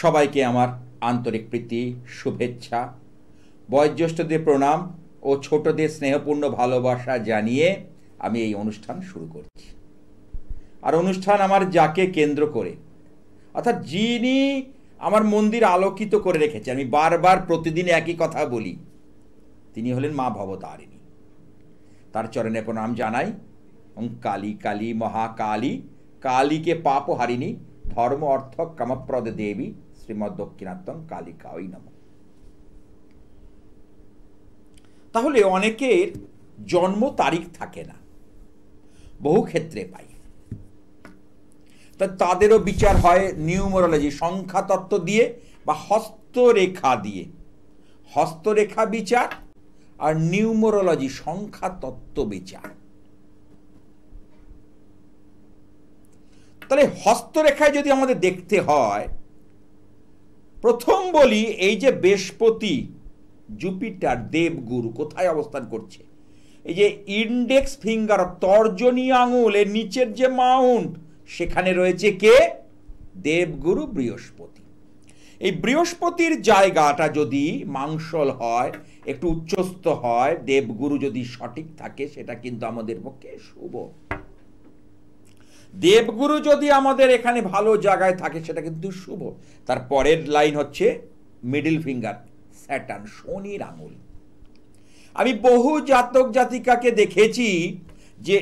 সবাইকে আমার আন্তরিক প্রীতি শুভেচ্ছা, বয়োজ্যেষ্ঠদের প্রণাম ও ছোটদের স্নেহপূর্ণ ভালোবাসা জানিয়ে আমি এই অনুষ্ঠান শুরু করছি। আর অনুষ্ঠান আমার যাকে কেন্দ্র করে, অর্থাৎ যিনি আমার মন্দির আলোকিত করে রেখেছে, আমি বারবার প্রতিদিন একই কথা বলি, তিনি হলেন মা ভবতারিণী। তার চরণে প্রণাম জানাই। ওং কালী কালী মহাকালী, কালীকে পাপ হারিণী, ধর্ম অর্থ কামপ্রদ দেবী, শ্রীমদ দক্ষিণাত্তম কালিকাই নমঃ। তাহলে অনেকের জন্ম তারিখ থাকে না, বহু ক্ষেত্রে পাই, তাদেরও বিচার হয় নিউমারোলজি, সংখ্যা তত্ত্ব দিয়ে বা হস্তরেখা দিয়ে। হস্তরেখা বিচার আর নিউমারোলজি সংখ্যা তত্ত্ব বিচার। তাহলে হস্তরেখায় যদি আমাদের দেখতে হয়, প্রথম বলি এই যে বৃহস্পতি জুপিটার দেবগুরু কোথায় অবস্থান করছে, এই যে ইন্ডেক্স ফিঙ্গার তর্জনী আঙুলের নিচের যে মাউন্ট, সেখানে রয়েছে কে? দেবগুরু বৃহস্পতি। এই বৃহস্পতির জায়গাটা যদি মাংসল হয়, একটু উচ্চস্থ হয়, দেবগুরু যদি সঠিক থাকে, সেটা কিন্তু আমাদের পক্ষে শুভ। দেবগুরু যদি আমাদের এখানে ভালো জায়গায় থাকে, সেটা কিন্তু শুভ। তার পরের লাইন হচ্ছে মিডল ফিঙ্গার, স্যাটার্ন, শনির আঙুল। আমি বহু জাতক জাতিকাকে দেখেছি যে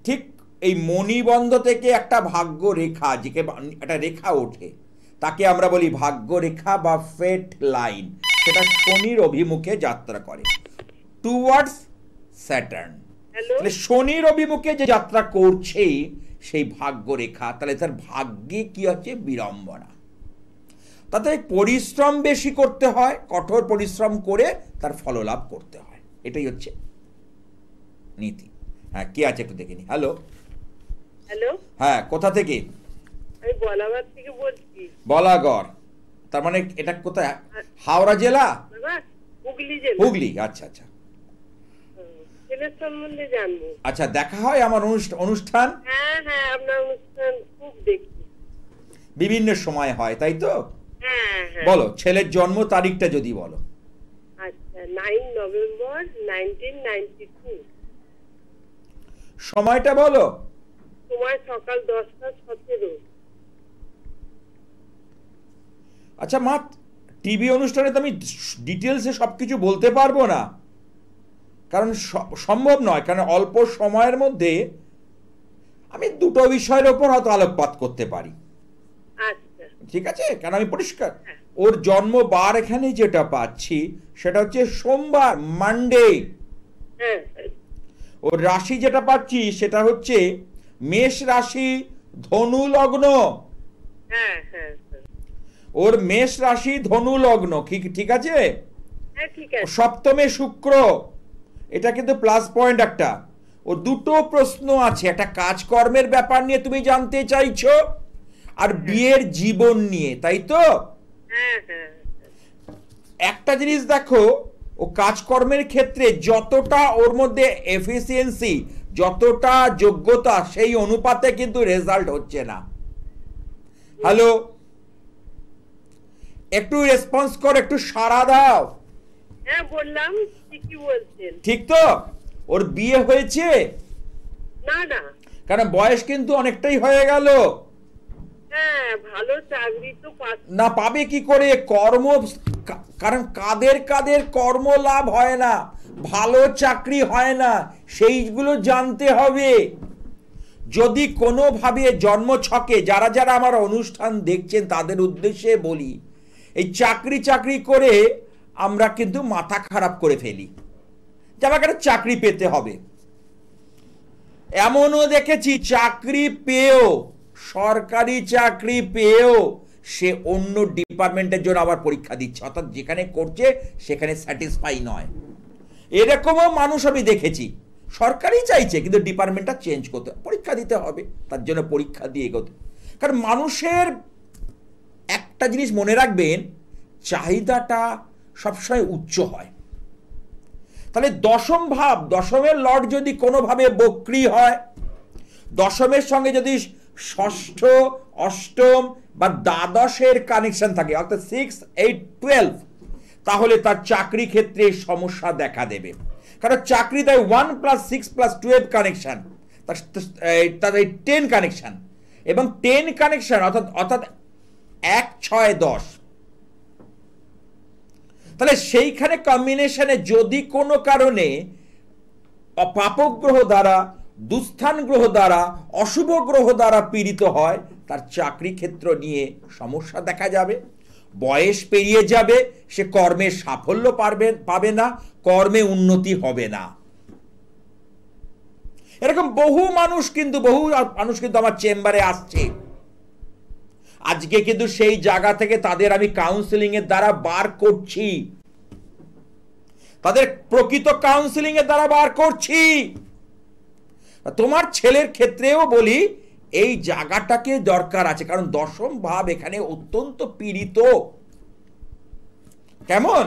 ঠিক এই মণিবন্ধ থেকে একটা ভাগ্য রেখা, যেকে একটা রেখা ওঠে, তাকে আমরা বলি ভাগ্য রেখা বা ফেট লাইন। সেটা শনির অভিমুখে যাত্রা করে, টুয়ার্ডস স্যাটার্ন। তাহলে শনির অভিমুখে যে যাত্রা করছে সেই ভাগ্য রেখা, তাহলে তার ভাগ্যে কি হচ্ছে? বিড়ম্বনা। তাতে পরিশ্রম বেশি করতে হয়, কঠোর পরিশ্রম করে তার ফললাভ করতে হয়। এটাই হচ্ছে নীতি। হ্যাঁ, কে আছে একটু দেখে নি। হ্যালো হ্যালো, হ্যাঁ, কোথা থেকে? আমি বলাগড় থেকে বলছি। বলাগড়, তার মানে এটা কোথায়? হাওড়া জেলা? হুগলি জেলা। হুগলি, আচ্ছা আচ্ছা। ছেলের সম্বন্ধে জানবো। আচ্ছা, দেখা হয় আমার অনুষ্ঠান? হ্যাঁ হ্যাঁ, আপনার অনুষ্ঠান খুব দেখি, বিভিন্ন সময় হয়, তাই তো? হ্যাঁ হ্যাঁ। বলো, ছেলের জন্ম তারিখটা যদি বলো। আচ্ছা, 9 নভেম্বর 1992। সময়টা বলো। সময় সকাল 10:17। আচ্ছা মা, টিভি অনুষ্ঠানে তো আমি ডিটেলসে সবকিছু বলতে পারবো না, কারণ সম্ভব নয়, কারণ অল্প সময়ের মধ্যে আমি দুটো বিষয়ের ওপর হয়তো আলোকপাত করতে পারি। আচ্ছা, ঠিক আছে, কারণ আমি পরিষ্কার ওর জন্মবার এখানে যেটা পাচ্ছি সেটা হচ্ছে সোমবার, মানডে। হ্যাঁ। ওর রাশি যেটা পাচ্ছি সেটা হচ্ছে মেষ রাশি, ধনু লগ্ন। হ্যাঁ হ্যাঁ, ওর মেষ রাশি, ধনু লগ্ন, ঠিক আছে? হ্যাঁ ঠিক আছে। সপ্তমে শুক্র, এটা কিন্তু প্লাস পয়েন্ট একটা। ও দুটো প্রশ্ন আছে, একটা কাজকর্মের ব্যাপার নিয়ে তুমি জানতে চাইছো, আর বিয়ের জীবন নিয়ে, তাই তো? হ্যাঁ হ্যাঁ। একটা জিনিস দেখো, ও কাজকর্মের ক্ষেত্রে যতটা ওর মধ্যে এফিসিয়েন্সি, যতটা যোগ্যতা, সেই অনুপাতে কিন্তু রেজাল্ট হচ্ছে না। হ্যালো, একটু রেসপন্স করো, একটু সাড়া দাও। হ্যাঁ বললাম, ঠিকই বলছেন। ঠিক তো? ওর বিয়ে হয়েছে? না না, কারণ বয়স কিন্তু অনেকটাই হয়ে গেল। হ্যাঁ, ভালো চাকরি তো না, পাবে কি করে? কর্ম, কারণ কাদের কাদের কর্ম লাভ হয় না, ভালো চাকরি হয় না, সেইগুলো জানতে হবে। যদি কোনোভাবে জন্মছকে, যারা যারা আমার অনুষ্ঠান দেখছেন তাদের উদ্দেশ্যে বলি, এই চাকরি করে আমরা কিন্তু মাথা খারাপ করে ফেলি যে আমাকে একটা চাকরি পেতে হবে। এমনও দেখেছি চাকরি পেয়েও, সরকারি চাকরি পেয়েও সে অন্য ডিপার্টমেন্টের জন্য আবার পরীক্ষা দিচ্ছে, অর্থাৎ যেখানে করছে সেখানে স্যাটিসফাই নয়। এরকমও মানুষ আমি দেখেছি, সরকারি চাইছে কিন্তু ডিপার্টমেন্টটা চেঞ্জ করতে, পরীক্ষা দিতে হবে, তার জন্য পরীক্ষা দিয়ে এগোতে। কারণ মানুষের একটা জিনিস মনে রাখবেন, চাহিদাটা সবসময় উচ্চ হয়। তাহলে দশম ভাব, দশমের লর্ড যদি কোনোভাবে বক্রি হয়, দশমের সঙ্গে যদি ষষ্ঠ, অষ্টম বা দ্বাদশের কানেকশন থাকে, অর্থাৎ 6, 8, 12, তাহলে তার চাকরি ক্ষেত্রে সমস্যা দেখা দেবে। কারণ চাকরি দেয় 1 + 6 + 12 কানেকশন, তার 10 কানেকশন, এবং 10 কানেকশন অর্থাৎ 1, 6, 10। তাহলে সেইখানে কম্বিনেশনে যদি কোনো কারণে পাপক গ্রহ দ্বারা, দুস্থান গ্রহ দ্বারা, অশুভ গ্রহ দ্বারা পীড়িত হয়, তার চাকরি ক্ষেত্র নিয়ে সমস্যা দেখা যাবে। বয়স পেরিয়ে যাবে, সে কর্মে সাফল্য পাবে না, কর্মে উন্নতি হবে না। এরকম বহু মানুষ কিন্তু আমার চেম্বারে আসছে। আজকে কিন্তু সেই জায়গা থেকে তাদের আমি কাউন্সেলিং এর দ্বারা বার করছি, তাদের প্রকৃত কাউন্সেলিং এর দ্বারা বার করছি। তোমার ছেলের ক্ষেত্রেও বলি এই জায়গাটাকে দরকার আছে, কারণ দশম ভাব এখানে অত্যন্ত পীড়িত। কেমন?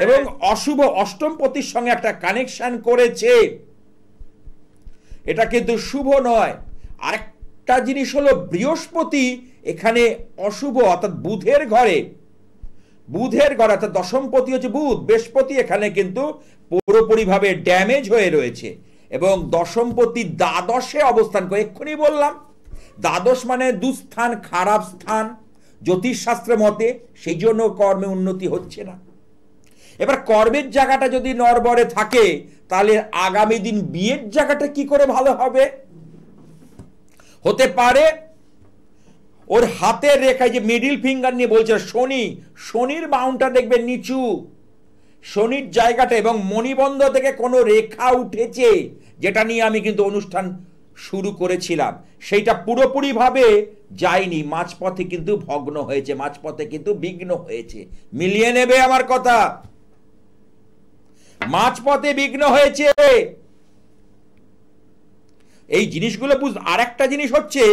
এবং অশুভ অষ্টম পতির সঙ্গে একটা কানেকশন করেছে, এটা কিন্তু শুভ নয়। আরেকটা জিনিস হলো বৃহস্পতি এখানে অশুভ, অর্থাৎ বুধের ঘরে অর্থাৎ দশমপতি হচ্ছে বুধ, বৃহস্পতি এখানে কিন্তু পুরোপুরিভাবে ড্যামেজ হয়ে রয়েছে, এবং দশমপতি দ্বাদশে অবস্থান করে। এক্ষুনি বললাম দ্বাদশ মানে দুস্থান, খারাপ স্থান জ্যোতিষশাস্ত্রের মতে, সেই জন্য কর্মে উন্নতি হচ্ছে না। এবার কর্মের জায়গাটা যদি নড়বড়ে থাকে, তাহলে আগামী দিন বিয়ের জায়গাটা কি করে ভালো হবে? হতে পারে ওর হাতের রেখায়, যে মিডিল ফিঙ্গার নিয়ে বলছে শনির মাউন্টটা দেখবে নিচু, শনির জায়গাটা, এবং মণিবন্ধ থেকে কোনো রেখা উঠেছে, যেটা নিয়ে আমি কিন্তু অনুষ্ঠান শুরু করেছিলাম, সেইটা পুরোপুরিভাবে যায়নি, মাঝপথে কিন্তু ভগ্ন হয়েছে, মাঝপথে কিন্তু বিঘ্ন হয়েছে। মিলিয়ে নেবে আমার কথা, মাঝপথে বিঘ্ন হয়েছে। এই জিনিসগুলো আর একটা জিনিস হচ্ছে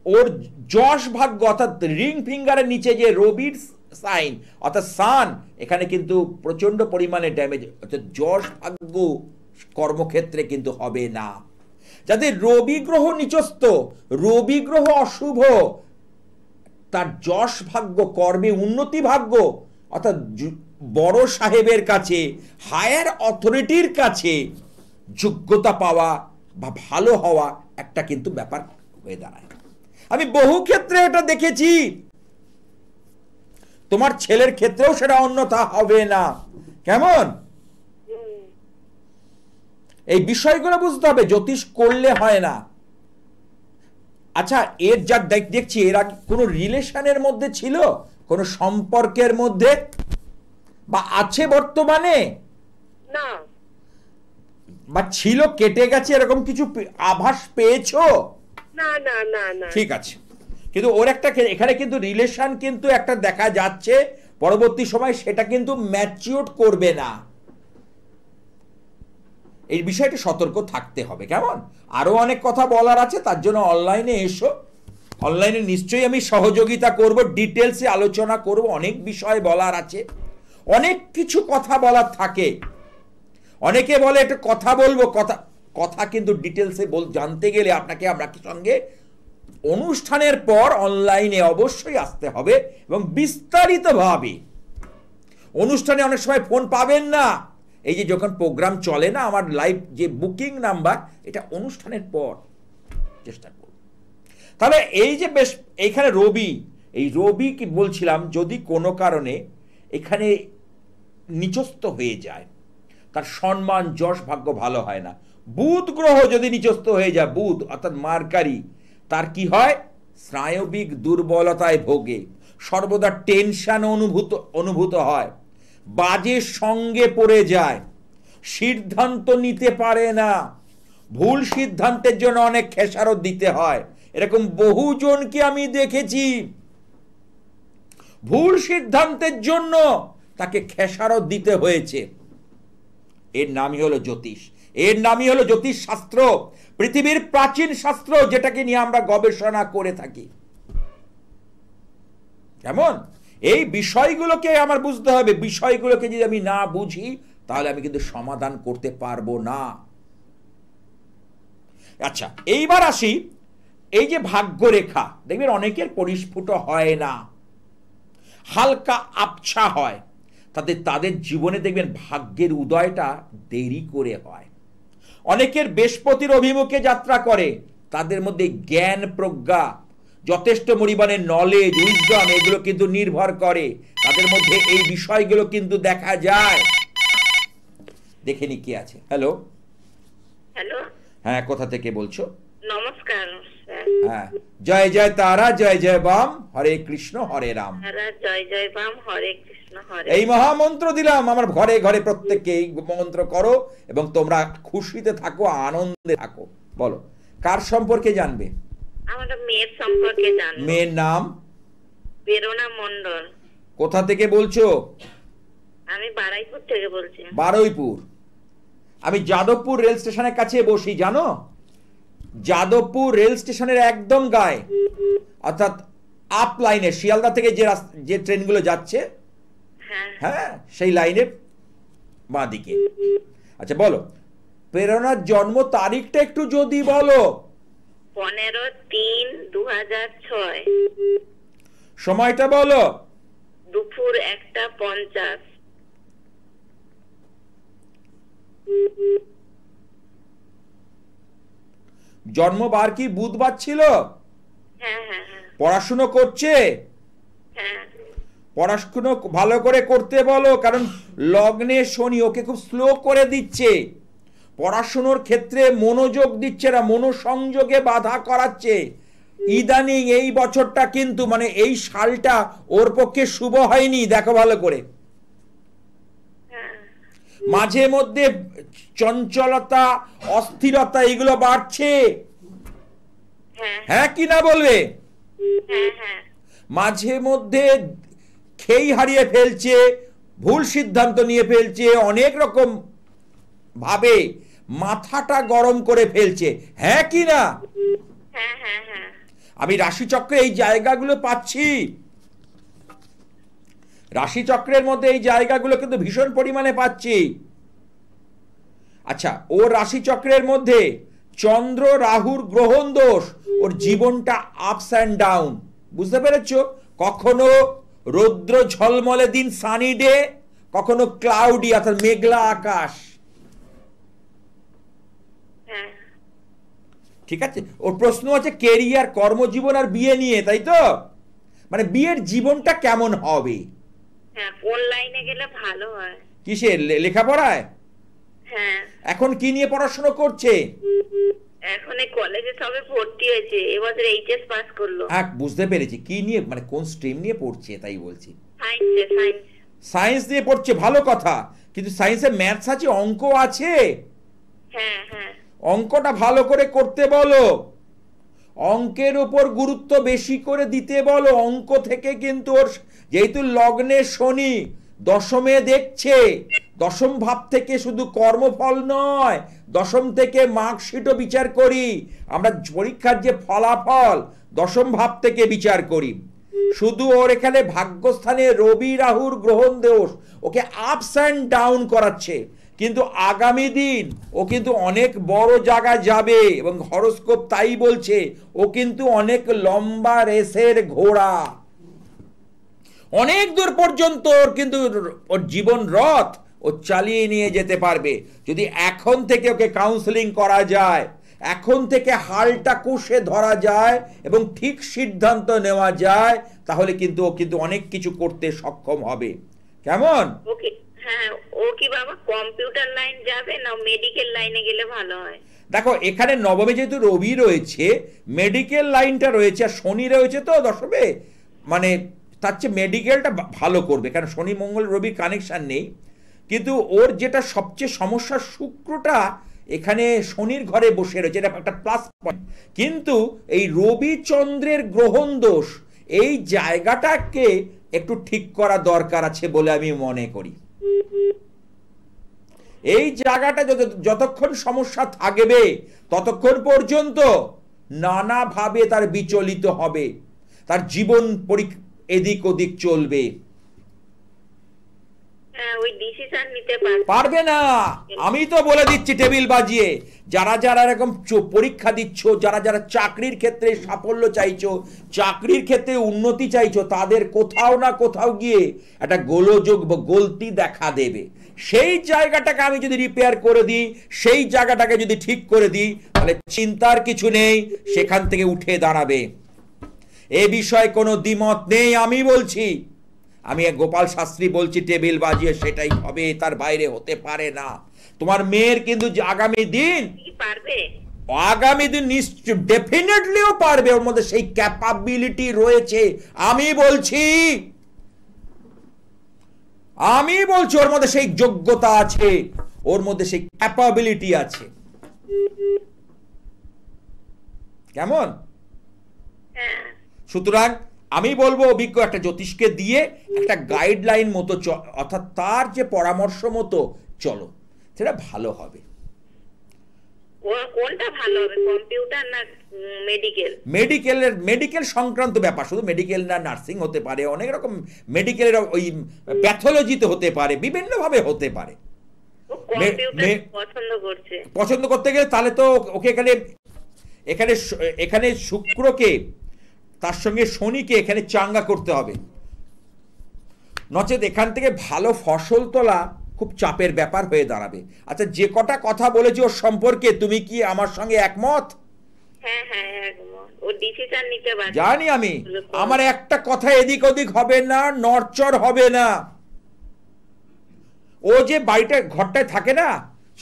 ওর যশ ভাগ্য, অর্থাৎ রিং ফিঙ্গারের নিচে যে রবির সাইন অর্থাৎ সান, এখানে কিন্তু প্রচন্ড পরিমাণে ড্যামেজ, অর্থাৎ যশ ভাগ্য কর্মক্ষেত্রে কিন্তু হবে না। যাদের রবি গ্রহ নিচস্থ, রবি গ্রহ অশুভ, তার যশ ভাগ্য, কর্মে উন্নতি ভাগ্য, অর্থাৎ বড় সাহেবের কাছে, হায়ার অথরিটির কাছে যোগ্যতা পাওয়া বা ভালো হওয়া একটা কিন্তু ব্যাপার হয়ে দাঁড়ায়। আমি বহু ক্ষেত্রে এটা দেখেছি, তোমার ছেলের ক্ষেত্রেও সেটা অন্যথা হবে না। কেমন? এই বিষয়গুলো বুঝতে হবে, জ্যোতিষ করলে হয় না। আচ্ছা, এর যা দেখছি, এরা কোনো রিলেশনের মধ্যে ছিল, কোনো সম্পর্কের মধ্যে বা আছে বর্তমানে? না। বা ছিল, কেটে গেছে, এরকম কিছু আভাস পেয়েছো? না না না না। ঠিক আছে, কিন্তু ওর একটা এখানে কিন্তু রিলেশন কিন্তু একটা দেখা যাচ্ছে, পরবর্তী সময় সেটা কিন্তু ম্যাচিওর করবে না। এই বিষয়টা সতর্ক থাকতে হবে। কেমন? আরো অনেক কথা বলার আছে, তার জন্য অনলাইনে এসো, অনলাইনে নিশ্চয়ই আমি সহযোগিতা করব, ডিটেলসে আলোচনা করব, অনেক বিষয় বলার আছে, অনেক কিছু কথা বলার থাকে। অনেকে বলে একটা কথা বলবো, কথা কিন্তু ডিটেলসে জানতে গেলে আপনাকে সঙ্গে অনুষ্ঠানের পর অনলাইনে অবশ্যই আসতে হবে, এবং বিস্তারিতভাবে। অনুষ্ঠানে অনেক সময় ফোন পাবেন না, এই যে যখন প্রোগ্রাম চলে না, আমার লাইভ যে বুকিং নাম্বার, এটা অনুষ্ঠানের পর চেষ্টা করব। তাহলে এই যে বেশ এইখানে এই রবি কি বলছিলাম, যদি কোনো কারণে এখানে নিচস্থ হয়ে যায়, তার সম্মান যশ ভাগ্য ভালো হয় না। বুধ গ্রহ যদি নিচস্থ হয়ে যায়, বুধ অর্থাৎ মার্কারি, তার কি হয়? স্নায়বিক দুর্বলতায় ভোগে, সর্বদা টেনশন অনুভূত হয়, বাজে সঙ্গে পড়ে যায়, সিদ্ধান্ত নিতে পারে না, ভুল সিদ্ধান্তের জন্য অনেক খেসারত দিতে হয়। এরকম বহুজনকে আমি দেখেছি, ভুল সিদ্ধান্তের জন্য তাকে খেসারত দিতে হয়েছে। এর নামই হলো জ্যোতিষ, এর নামই হলো জ্যোতিষ শাস্ত্র, পৃথিবীর প্রাচীন শাস্ত্র, যেটাকে নিয়ে আমরা গবেষণা করে থাকি। কেমন? এই বিষয়গুলোকে আমার বুঝতে হবে, বিষয়গুলোকে যদি আমি না বুঝি, তাহলে আমি কিন্তু সমাধান করতে পারবো না। আচ্ছা, এইবার আসি এই যে ভাগ্যরেখা দেখবেন অনেকের পরিস্ফুট হয় না, হালকা আবছা হয়, তাদের জীবনে দেখবেন ভাগ্যের উদয়টা দেরি করে হয়। অনেকের বৃহস্পতির অভিমুখে যাত্রা করে, তাদের মধ্যে জ্ঞান প্রজ্ঞা, যথেষ্ট পরিমাণে নলেজ, উইজডম এগুলো কিন্তু নির্ভর করে, তাদের মধ্যে এই বিষয়গুলো কিন্তু দেখা যায়। দেখে নি কি আছে। হ্যালো, হ্যালো, হ্যাঁ, কোথা থেকে বলছো? নমস্কার স্যার। হ্যাঁ, জয় জয় তারা, জয় জয় বাম, হরে কৃষ্ণ হরে রাম। জয় জয় বাম, হরে কৃষ্ণ হরে। এই মহামন্ত্র দিলাম, আমার ঘরে ঘরে প্রত্যেককে এই মন্ত্র করো এবং তোমরা খুশিতে থাকো, আনন্দে থাকো। বলো, কার সম্পর্কে জানবে? আমার মেয়ের সম্পর্কে জানবো। মেয়ের নাম? প্রেরণা মণ্ডল। কোথা থেকে বলছো? আমি বারুইপুর থেকে বলছি। বারুইপুর। আমি যাদবপুর রেল স্টেশনের কাছে বসি, জানো? যাদবপুর রেল স্টেশনের একদম গায়ে, অর্থাৎ আপ লাইনে, শিয়ালদা থেকে যে ট্রেনগুলো যাচ্ছে, হ্যাঁ, সেই লাইনের বাঁ দিকে। আচ্ছা বলো, প্রেরণার জন্ম তারিখটা একটু যদি বলো। 15/3/2006। সময়টা বলো। দুপুর 1:50। জন্মবার কি বুধবার ছিল? হ্যাঁ হ্যাঁ হ্যাঁ। পড়াশুনো করছে? হ্যাঁ। পড়াশুনো ভালো করে করতে বলো, কারণ লগ্নে শনি ওকে খুব স্লো করে দিচ্ছে, পড়াশুনোর ক্ষেত্রে মনোযোগ দিচ্ছে না, মনোসংযোগে বাধা করাচ্ছে। ইদানিং এই বছরটা কিন্তু, মানে এই সালটা ওর পক্ষে শুভ হয়নি, দেখো ভালো করে। মাঝে মধ্যে চঞ্চলতা, অস্থিরতা এগুলো বাড়ছে, হ্যাঁ কি না বলবে? মাঝে মধ্যে খেই হারিয়ে ফেলছে, ভুল সিদ্ধান্ত নিয়ে ফেলছে, অনেক রকম ভাবে মাথাটা গরম করে ফেলছে, হ্যাঁ কি না? আমি রাশিচক্রে এই জায়গাগুলো পাচ্ছি, রাশিচক্রের মধ্যে এই জায়গাগুলো কিন্তু ভীষণ পরিমাণে পাচ্ছি। আচ্ছা, ওর রাশিচক্রের মধ্যে চন্দ্র রাহুর গ্রহণ দোষ, ওর জীবনটা আপস অ্যান্ড ডাউন, বুঝতে পেরেছো? কখনো রৌদ্র ঝলমলে দিন, সানি ডে, কখনো ক্লাউডি অর্থাৎ মেঘলা আকাশ। ঠিক আছে, ওর প্রশ্ন আছে কেরিয়ার, কর্মজীবন আর বিয়ে নিয়ে, তাই তো? মানে বিয়ের জীবনটা কেমন হবে? কোন লাইনে গেলে ভালো হয়? কিসের লেখাপড়ায়? হ্যাঁ। এখন কি নিয়ে পড়াশোনা করছে? এখন এই কলেজে সবে ভর্তি হয়েছে, এবছর এইচএস পাস করলো। হ্যাঁ, বুঝতে পেরেছি। কি নিয়ে, মানে কোন স্ট্রিম নিয়ে পড়ছে তাই বলছি? সায়েন্স। সায়েন্স নিয়ে পড়ছে, ভালো কথা, কিন্তু সায়েন্সে ম্যাথস আছে, অঙ্ক আছে। হ্যাঁ হ্যাঁ। অঙ্কটা ভালো করে করতে বলো, অঙ্কের উপর গুরুত্ব বেশি করে দিতে বলো। অঙ্ক থেকে কিন্তু ওর, যেহেতু লগ্নে শনি দশমে দেখছে, দশম ভাব থেকে শুধু কর্মফল নয়, দশম থেকে মার্কশিটও বিচার করি আমরা, পরীক্ষার যে ফলাফল দশম ভাব থেকে বিচার করি। শুধু ওর এখানে ভাগ্যস্থানে রবি রাহুর গ্রহণ দোষ ওকে আপস অ্যান্ড ডাউন করাচ্ছে, কিন্তু আগামী দিন ও কিন্তু অনেক বড় জায়গায় যাবে, এবং হরোস্কোপ তাই বলছে, ও কিন্তু অনেক লম্বা রেসের ঘোড়া, অনেক দূর পর্যন্ত ওর কিন্তু ওর জীবন রথ ও চালিয়ে নিয়ে যেতে পারবে, যদি এখন থেকে ওকে কাউন্সেলিং করা যায়, এখন থেকে হালটা কষে ধরা যায় এবং ঠিক সিদ্ধান্ত নেওয়া যায়, তাহলে কিন্তু ও কিন্তু অনেক কিছু করতে সক্ষম হবে। কেমন? ওকে। হ্যাঁ, ও কি বাবা কম্পিউটার লাইন যাবে না মেডিকেল লাইনে গেলে ভালো হয়? দেখো, এখানে নবমে যেহেতু রবি রয়েছে, মেডিকেল লাইনটা রয়েছে, আর শনি রয়েছে তো দশমে, মানে তার চেয়ে মেডিকেলটা ভালো করবে, কারণ শনি মঙ্গল রবির কানেকশন নেই। কিন্তু ওর যেটা সবচেয়ে সমস্যা, শুক্রটা এখানে শনির ঘরে বসে রয়েছে, এটা একটা প্লাস পয়েন্ট, কিন্তু এই রবি চন্দ্রের গ্রহণ দোষ, এই জায়গাটাকে একটু ঠিক করা দরকার আছে বলে আমি মনে করি। এই জায়গাটা যতক্ষণ সমস্যা থাকবে ততক্ষণ পর্যন্ত নানাভাবে তার বিচলিত হবে, তার জীবন এদিক ওদিক চলবে। হ্যাঁ, ওই ডিসিশন নিতে পারবে না। আমি তো বলে দিচ্ছি টেবিল বাজিয়ে, যারা যারা এরকম পরীক্ষা দিচ্ছ, যারা যারা চাকরির ক্ষেত্রে সাফল্য চাইছো, চাকরির ক্ষেত্রে উন্নতি চাইছো, তাদের কোথাও না কোথাও গিয়ে একটা গোলযোগ বা গলতি দেখা দেবে। সেই জায়গাটাকে আমি যদি রিপেয়ার করে দিই, সেই জায়গাটাকে যদি ঠিক করে দিই, তাহলে চিন্তার কিছু নেই, সেখান থেকে উঠে দাঁড়াবে। এ বিষয়ে কোনো দ্বিমত নেই। আমি বলছি, আমি গোপাল শাস্ত্রী বলছি, টেবিল বাজিয়ে সেটাই হবে, তার বাইরে হতে পারে না। তোমার মেয়ের কিন্তু আগামী দিন নিশ্চয় ডেফিনেটলিও পারবে, ওর মধ্যে সেই ক্যাপাবিলিটি রয়েছে। আমি বলছি ওর মধ্যে সেই যোগ্যতা আছে, ওর মধ্যে সেই ক্যাপাবিলিটি আছে। কেমন? সুতরাং আমি বলবো অভিজ্ঞ একটা জ্যোতিষকে দিয়ে একটা গাইডলাইন মতো, অর্থাৎ তার যে পরামর্শ মতো চলো, সেটা ভালো হবে। কোনটা ভালো হবে, কম্পিউটার না মেডিকেল? মেডিকেল সংক্রান্ত ব্যাপার, শুধু মেডিকেল না, নার্সিং হতে পারে, অনেক রকম মেডিকেলের ওই প্যাথোলজিতে হতে পারে, বিভিন্ন ভাবে হতে পারে। পছন্দ করতে গেলে তাহলে তো ওকে এখানে শুক্রকে, তার সঙ্গে শনিকে এখানে চাঙ্গা করতে হবে, নচেত এখান থেকে ভালো ফসল তোলা খুব চাপের ব্যাপার হয়ে দাঁড়াবে। আচ্ছা, যে কটা কথা বলেছি ওর সম্পর্কে, তুমি কি আমার সঙ্গে একমত? জানি আমি, আমার একটা কথা এদিক ওদিক হবে না, নড়চড় হবে না। ও যে বাড়িটা ঘরটায় থাকে না,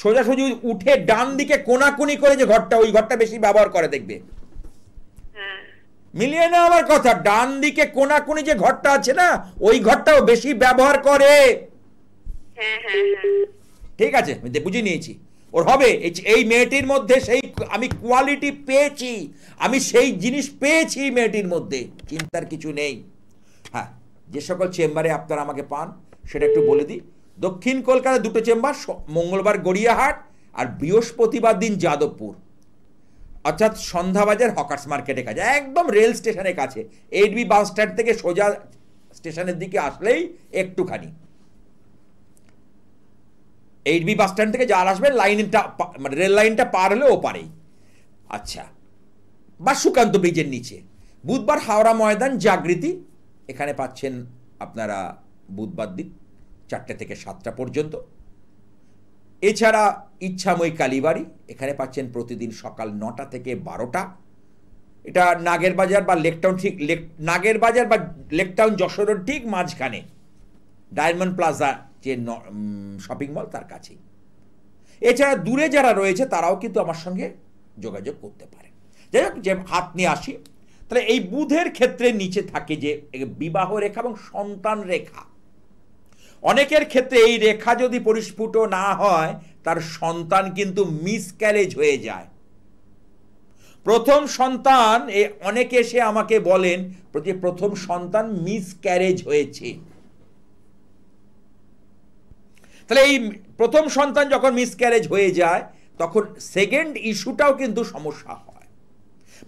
সোজাসুজি উঠে ডান দিকে কোনাকুনি করে যে ঘরটা, ওই ঘরটা বেশি ব্যবহার করে, দেখবে। মিলিয়ে না আমার কথা? ডান দিকে কোনাকুনি যে ঘরটা আছে না, ওই ঘরটাও বেশি ব্যবহার করে। ঠিক আছে, বুঝে নিয়েছি। ওর হবে, এই মেয়েটির মধ্যে সেই আমি কোয়ালিটি পেয়েছি, আমি সেই জিনিস পেয়েছি মেয়েটির মধ্যে, চিন্তার কিছু নেই। হ্যাঁ, যে সকল চেম্বারে আপনারা আমাকে পান সেটা একটু বলে দিই। দক্ষিণ কলকাতায় দুটো চেম্বার, মঙ্গলবার গড়িয়াহাট আর বৃহস্পতিবার দিন যাদবপুর, অর্থাৎ সন্ধ্যাবাজার হকার্স মার্কেটের কাছে, একদম রেল স্টেশনের কাছে। 8B বাস স্ট্যান্ড থেকে সোজা স্টেশনের দিকে আসলেই একটুখানি, 8B বাস স্ট্যান্ড থেকে যারা আসবে লাইনটা, মানে রেল লাইনটা পার হলে ওপারেই। আচ্ছা, বা সুকান্ত ব্রিজের নিচে। বুধবার হাওড়া ময়দান জাগৃতি, এখানে পাচ্ছেন আপনারা বুধবার দিন 4টে থেকে 7টা পর্যন্ত। এছাড়া ইচ্ছাময়ী কালীবাড়ি, এখানে পাচ্ছেন প্রতিদিন সকাল 9টা থেকে 12টা। এটা নাগেরবাজার বা লেকটাউন, ঠিক নাগেরবাজার বা লেকটাউন যশোরের ঠিক মাঝখানে, ডায়মন্ড প্লাজা যে শপিং মল, তার কাছেই। এছাড়া দূরে যারা রয়েছে তারাও কিন্তু আমার সঙ্গে যোগাযোগ করতে পারে। যাই হোক, যে হাত নিয়ে আসি, তাহলে এই বুধের ক্ষেত্রে নিচে থাকে যে বিবাহ রেখা এবং সন্তান রেখা। অনেকের ক্ষেত্রে এই রেখা যদি পরিস্ফুট না হয়, তার সন্তান কিন্তু মিসক্যারেজ হয়ে যায়। প্রথম সন্তান, অনেকে এসে আমাকে বলেন যে প্রথম সন্তান মিসক্যারেজ হয়েছে। তাহলে এই প্রথম সন্তান যখন মিসক্যারেজ হয়ে যায়, তখন সেকেন্ড ইস্যুটাও কিন্তু সমস্যা হয়।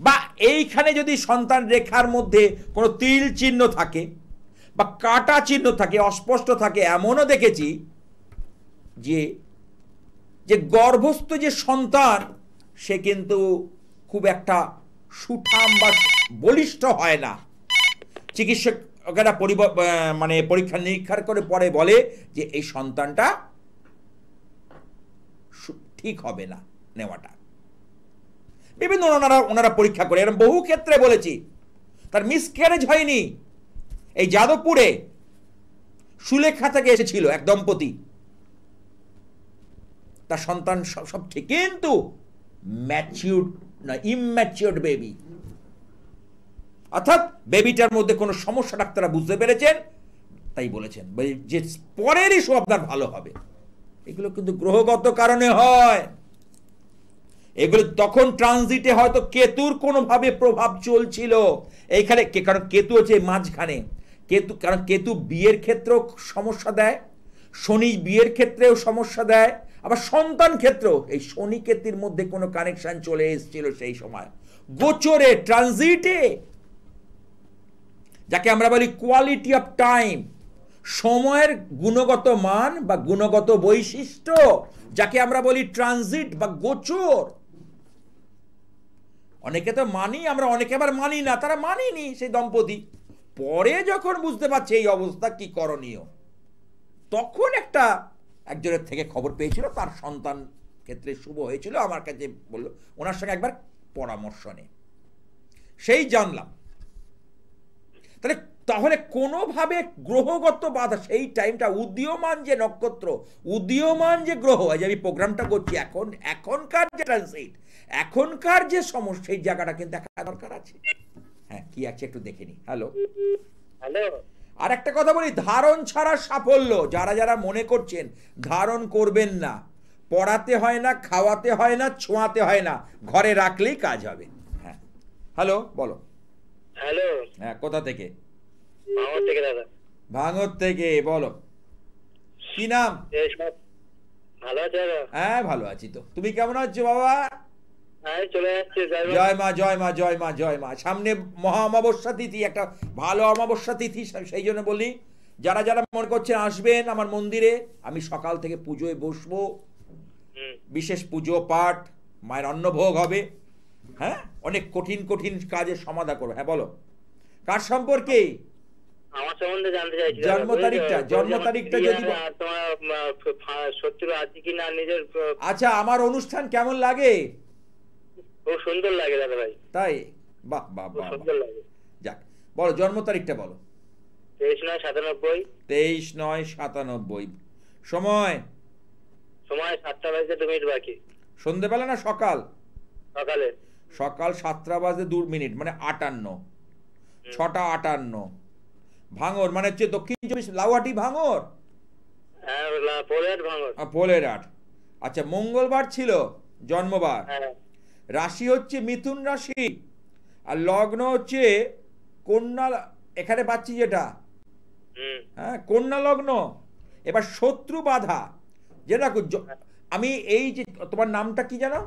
বা এইখানে যদি সন্তান রেখার মধ্যে কোনো তিল চিহ্ন থাকে বা কাটা চিহ্ন থাকে, অস্পষ্ট থাকে, এমনও দেখেছি যে গর্ভস্থ যে সন্তান, সে কিন্তু খুব একটা সুঠাম বা বলিষ্ঠ হয় না। চিকিৎসকেরা মানে পরীক্ষা নিরীক্ষা করে পরে বলে যে এই সন্তানটা ঠিক হবে না নেওয়াটা। বিভিন্ন ওনারা পরীক্ষা করে, এরকম বহু ক্ষেত্রে বলেছি। তার মিসক্যারেজ হয়নি। এই যাদবপুরে সুলেখা থেকে এসেছিল এক দম্পতি, তার সন্তান সব ঠিক, কিন্তু ম্যাচিউরড না, ইম্যাচিউরড বেবি, অর্থাৎ বেবিটার মধ্যে কোনো সমস্যা ডাক্তাররা বুঝতে পেরেছেন, তাই বলেছেন যে পরের ইস্যু আপনার ভালো হবে। এগুলো কিন্তু গ্রহগত কারণে হয়। এগুলো তখন ট্রানজিটে হয়তো কেতুর কোনোভাবে প্রভাব চলছিল এইখানে, কারণ কেতু হচ্ছে মাঝখানে। কারণ কেতু বিয়ের ক্ষেত্রেও সমস্যা দেয়, শনি বিয়ের ক্ষেত্রেও সমস্যা দেয়, আবার সন্তান ক্ষেত্রেও। এই শনি কেতুর মধ্যে কোনো কানেকশন চলে এসেছিল সেই সময়, গোচরে, ট্রানজিটে, যাকে আমরা বলি কোয়ালিটি অফ টাইম। সময়ের গুণগত মান বা গুণগত বৈশিষ্ট্য, যাকে আমরা বলি ট্রানজিট বা গোচর। অনেকে তো মানি আমরা, অনেকে আবার মানি না, তারা মানিনি সেই দম্পতি। পরে যখন বুঝতে পারছে এই অবস্থা কি করণীয়, তখন একজনের থেকে খবর পেয়েছিল তার সন্তান ক্ষেত্রে শুভ হয়েছিল, আমার কাছে বলল ওনার সঙ্গে একবার পরামর্শ নে, সেই জানলাম। তাহলে কোনোভাবে গ্রহগত বাধা, সেই টাইমটা উদীয়মান যে নক্ষত্র, উদীয়মান যে গ্রহ, যে আমি প্রোগ্রামটা করছি এখনকার যে ট্রানজিট, এখনকার যে সমস্যা, সেই জায়গাটা কিন্তু দেখা দরকার আছে। হ্যাঁ, কি আছে একটু দেখে নি। হ্যালো হ্যালো, আর একটা কথা বলি, ধারণ ছাড়া সাফল্য, যারা যারা মনে করছেন ধারণ করবেন না, পড়াতে হয় না, খাওয়াতে হয় না, ছোঁয়াতে হয় না, ঘরে রাখলেই কাজ হবে। হ্যাঁ, হ্যালো, বলো। হ্যালো, হ্যাঁ, কোথা থেকে? ভাঙর থেকে দাদা। ভাঙর থেকে, বলো কি নাম? ভালো আছে দাদা? হ্যাঁ, ভালো আছি। তো তুমি কেমন আছো বাবা? হ্যাঁ, চলে যাচ্ছে। জয় মা, জয় মা, জয় মা, জয় মা। সামনে মহা অমাবস্যা তিথি, একটা ভালো অমাবস্যা তিথি, সেই জন্য বলি যারা যারা মনে করছেন আসবেন আমার মন্দিরে, আমি সকাল থেকে পুজোয় বসবো, বিশেষ পুজো পাঠ, মায়ের অন্নভোগ হবে। হ্যাঁ, অনেক কঠিন কঠিন কাজের সমাধান করবো। হ্যাঁ, বলো কার সম্পর্কে? আমার সম্বন্ধে জানতে চাইছি। জন্ম তারিখটা যদি তোমার শত্রু আছে কিনা নিজের। আচ্ছা, আমার অনুষ্ঠান কেমন লাগে? খুব সুন্দর লাগে দাদা ভাই। তাই? বাহ বাহ বাহ, সুন্দর লাগে। যাক, বলো জন্ম তারিখটা বলো। 23/9/97। 23/9/97। সময়? সময় 7:02 বাকি। সন্ধেবেলা না সকাল? সকালে। সকাল 7:02, মানে 58, 6:58। ভাঙর মানে হচ্ছে দক্ষিণ 24, লাউহাটি ভাঙর। হ্যাঁ, পোলের ভাঙর। পোলের আট। আচ্ছা, মঙ্গলবার ছিল জন্মবার। হ্যাঁ। রাশি হচ্ছে মিথুন রাশি, আর লগ্ন হচ্ছে কন্যা, এখানে পাচ্ছি যেটা, হ্যাঁ কন্যা লগ্ন। এবার শত্রু বাধা, যে দেখো আমি এই যে তোমার নামটা কি জানো?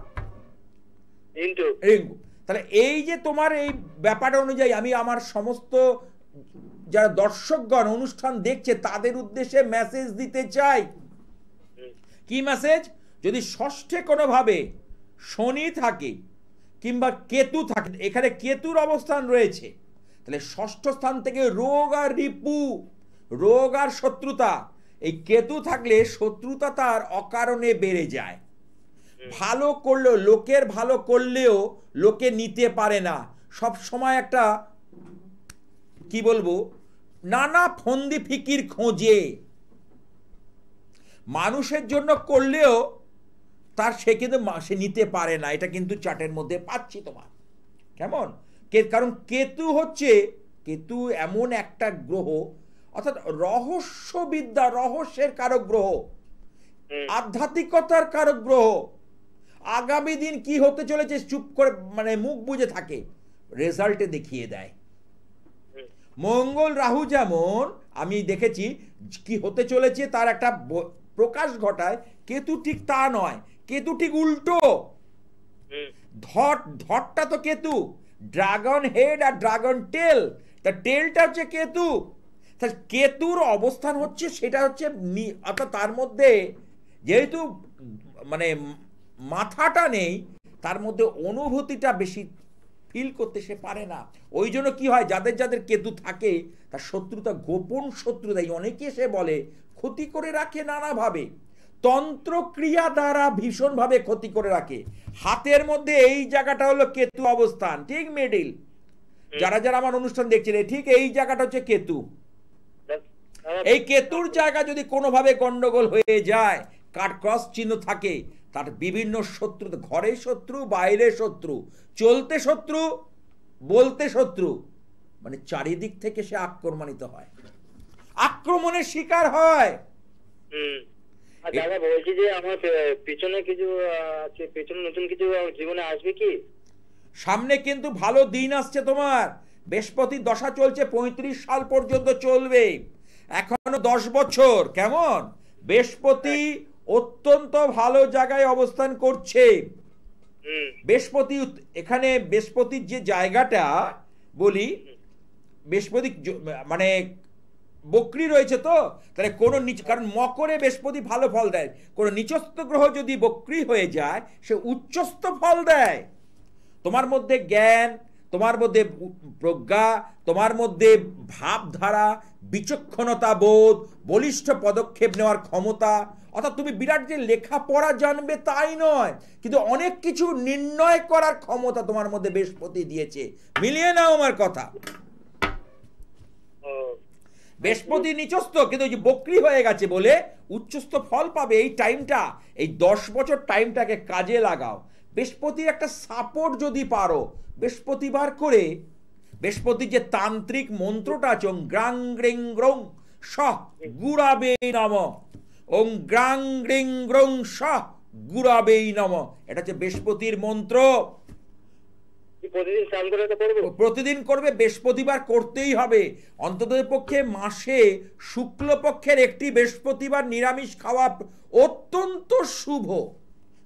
রিঙ্কু। তাহলে এই যে তোমার এই ব্যাপারটা অনুযায়ী আমি আমার সমস্ত যারা দর্শকগণ অনুষ্ঠান দেখছে তাদের উদ্দেশ্যে মেসেজ দিতে চাই। কি মেসেজ? যদি ষষ্ঠে কোনোভাবে শনি থাকে কিংবা কেতু থাকে, এখানে কেতুর অবস্থান রয়েছে, তাহলে ষষ্ঠ স্থান থেকে রোগ আর রিপু, রোগ আর শত্রুতা, এই কেতু থাকলে শত্রুতা তার অকারণে বেড়ে যায়। ভালো করলেও, লোকের ভালো করলেও লোকে নিতে পারে না, সব সময় একটা কি বলবো, নানা ফন্দি ফিকির খোঁজে। মানুষের জন্য করলেও তার সে কিন্তু সে নিতে পারে না, এটা কিন্তু চার্টের মধ্যে পাচ্ছি তোমার। কেমন? কারণ কেতু এমন একটা গ্রহ, অর্থাৎ রহস্যবিদ্যা, রহস্যের কারক গ্রহ, আধ্যাত্মিকতার কারক গ্রহ। আগামী দিন কি হতে চলেছে চুপ করে মানে মুখ বুজে থাকে, রেজাল্টে দেখিয়ে দেয়। মঙ্গল রাহু যেমন আমি দেখেছি কি হতে চলেছে তার একটা প্রকাশ ঘটায়, কেতু ঠিক তা নয়, কেতু ঠিক উল্টো। ধরটা তো কেতু, ড্রাগন হেড আর ড্রাগন টেল, তা টেলটা হচ্ছে কেতু। কেতুর অবস্থান হচ্ছে সেটা হচ্ছে, অর্থাৎ তার মধ্যে যেহেতু মানে মাথাটা নেই, তার মধ্যে অনুভূতিটা বেশি ফিল করতে সে পারে না। ওই জন্য কি হয়, যাদের যাদের কেতু থাকে তার শত্রুতা, গোপন শত্রুতা, অনেকে সে বলে ক্ষতি করে রাখে নানাভাবে, তন্ত্রক্রিয়া দ্বারা ভীষণভাবে ক্ষতি করে রাখে। হাতের মধ্যে এই জায়গাটা হলো কেতু অবস্থান, ঠিক মিডিল। যারা যারা আমার অনুষ্ঠান দেখছিলেন, ঠিক এই জায়গাটা হচ্ছে কেতু। এই কেতুর জায়গা যদি কোনোভাবে গন্ডগোল হয়ে যায়, কাট ক্রস চিহ্ন থাকে, তার বিভিন্ন শত্রু, ঘরে শত্রু, বাইরে শত্রু, চলতে শত্রু, বলতে শত্রু, মানে চারিদিক থেকে সে আক্রমণিত হয়, আক্রমণের শিকার হয়। দাদা বলছি যে আমার পিছনে কিছু আছে, পিছনে নতুন কিছু জীবনে আসবে কি? সামনে কিন্তু ভালো দিন আসছে তোমার। বৃহস্পতি দশা চলছে, 35 সাল পর্যন্ত চলবে, এখনো 10 বছর। কেমন? বৃহস্পতি অত্যন্ত ভালো জায়গায় অবস্থান করছে। বৃহস্পতি এখানে, বৃহস্পতির যে জায়গাটা বলি, বৃহস্পতি মানে বক্রী রয়েছে তো, তাহলে কোনো নিচ, কারণ মকরে বৃহস্পতি ভালো ফল দেয়, কোনো নিচস্থ গ্রহ যদি বক্রী হয়ে যায় সে উচ্চস্থ ফল দেয়। তোমার মধ্যে জ্ঞান, তোমার মধ্যে প্রজ্ঞা, তোমার মধ্যে ভাবধারা, বিচক্ষণতা বোধ, বলিষ্ঠ পদক্ষেপ নেওয়ার ক্ষমতা, অর্থাৎ তুমি বিরাট যে লেখাপড়া জানবে তাই নয়, কিন্তু অনেক কিছু নির্ণয় করার ক্ষমতা তোমার মধ্যে বৃহস্পতি দিয়েছে। মিলিয়ে নাও আমার কথা। বৃহস্পতি নিচস্থ, কিন্তু যে বক্রী হয়ে গেছে বলে উচ্চস্থ ফল পাবে। এই টাইমটা, এই 10 বছর টাইমটাকে কাজে লাগাও। বৃহস্পতির একটা সাপোর্ট যদি পারো, বৃহস্পতিবার করে বৃহস্পতির যে তান্ত্রিক মন্ত্রটা আছে, ওং গ্রাং গ্রিং গ্রং সহ গুরাবে নম, ওং গ্রাং গ্রিং গ্রং সহ গুরাবে নম, এটা হচ্ছে বৃহস্পতির মন্ত্র। প্রতিদিন করবে, বৃহস্পতিবার করতেই হবে। অন্তত পক্ষে মাসে শুক্লপক্ষের একটি বৃহস্পতিবার নিরামিষ খাওয়া অত্যন্ত শুভ।